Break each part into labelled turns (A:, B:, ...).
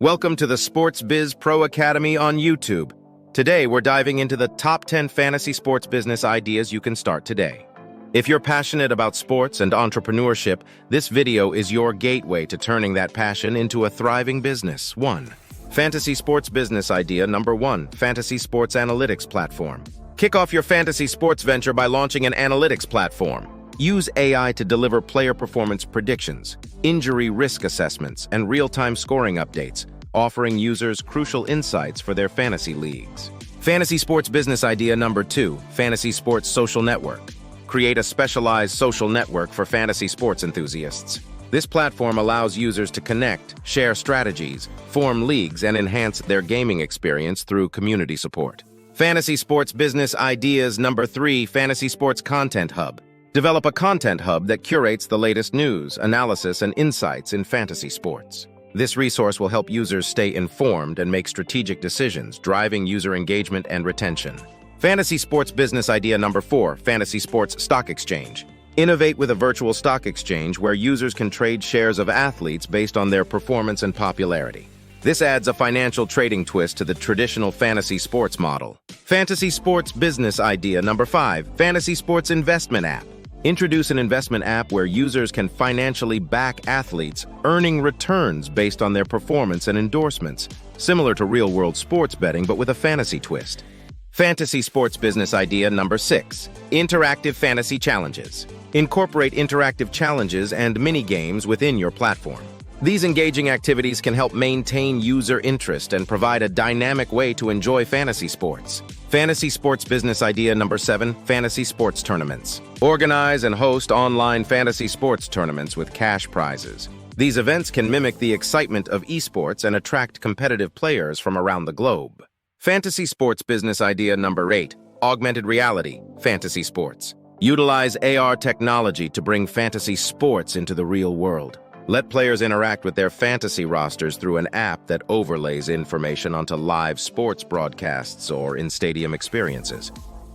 A: Welcome to the Sports Biz Pro Academy on YouTube. Today, we're diving into the top 10 fantasy sports business ideas you can start today. If you're passionate about sports and entrepreneurship, this video is your gateway to turning that passion into a thriving business. 1. Fantasy sports business idea number 1, fantasy sports analytics platform. Kick off your fantasy sports venture by launching an analytics platform. Use AI to deliver player performance predictions, injury risk assessments, and real-time scoring updates, offering users crucial insights for their fantasy leagues. Fantasy sports business idea number 2, fantasy sports social network. Create a specialized social network for fantasy sports enthusiasts. This platform allows users to connect, share strategies, form leagues, and enhance their gaming experience through community support. Fantasy sports business ideas number 3, fantasy sports content hub. Develop a content hub that curates the latest news, analysis, and insights in fantasy sports. This resource will help users stay informed and make strategic decisions, driving user engagement and retention. Fantasy sports business idea number 4, fantasy sports stock exchange. Innovate with a virtual stock exchange where users can trade shares of athletes based on their performance and popularity. This adds a financial trading twist to the traditional fantasy sports model. Fantasy sports business idea number 5, fantasy sports investment app. Introduce an investment app where users can financially back athletes, earning returns based on their performance and endorsements, similar to real-world sports betting but with a fantasy twist. Fantasy sports business idea number 6, interactive fantasy challenges. Incorporate interactive challenges and mini-games within your platform. These engaging activities can help maintain user interest and provide a dynamic way to enjoy fantasy sports. Fantasy sports business idea number 7, fantasy sports tournaments. Organize and host online fantasy sports tournaments with cash prizes. These events can mimic the excitement of esports and attract competitive players from around the globe. Fantasy sports business idea number 8, augmented reality, fantasy sports. Utilize AR technology to bring fantasy sports into the real world. Let players interact with their fantasy rosters through an app that overlays information onto live sports broadcasts or in-stadium experiences.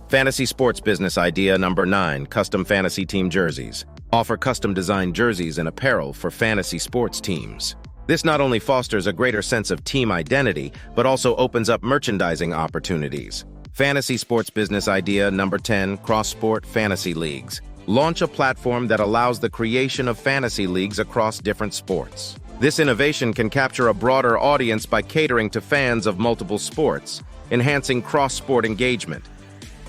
A: Fantasy sports business idea number 9, custom fantasy team jerseys. Offer custom-designed jerseys and apparel for fantasy sports teams. This not only fosters a greater sense of team identity, but also opens up merchandising opportunities. Fantasy sports business idea number 10, cross-sport fantasy leagues. Launch a platform that allows the creation of fantasy leagues across different sports. This innovation can capture a broader audience by catering to fans of multiple sports, enhancing cross-sport engagement.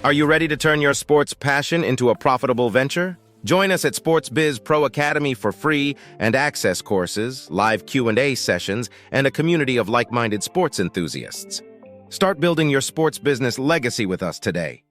A: Are you ready to turn your sports passion into a profitable venture? Join us at Sports Biz Pro Academy for free and access courses, live Q&A sessions, and a community of like-minded sports enthusiasts. Start building your sports business legacy with us today.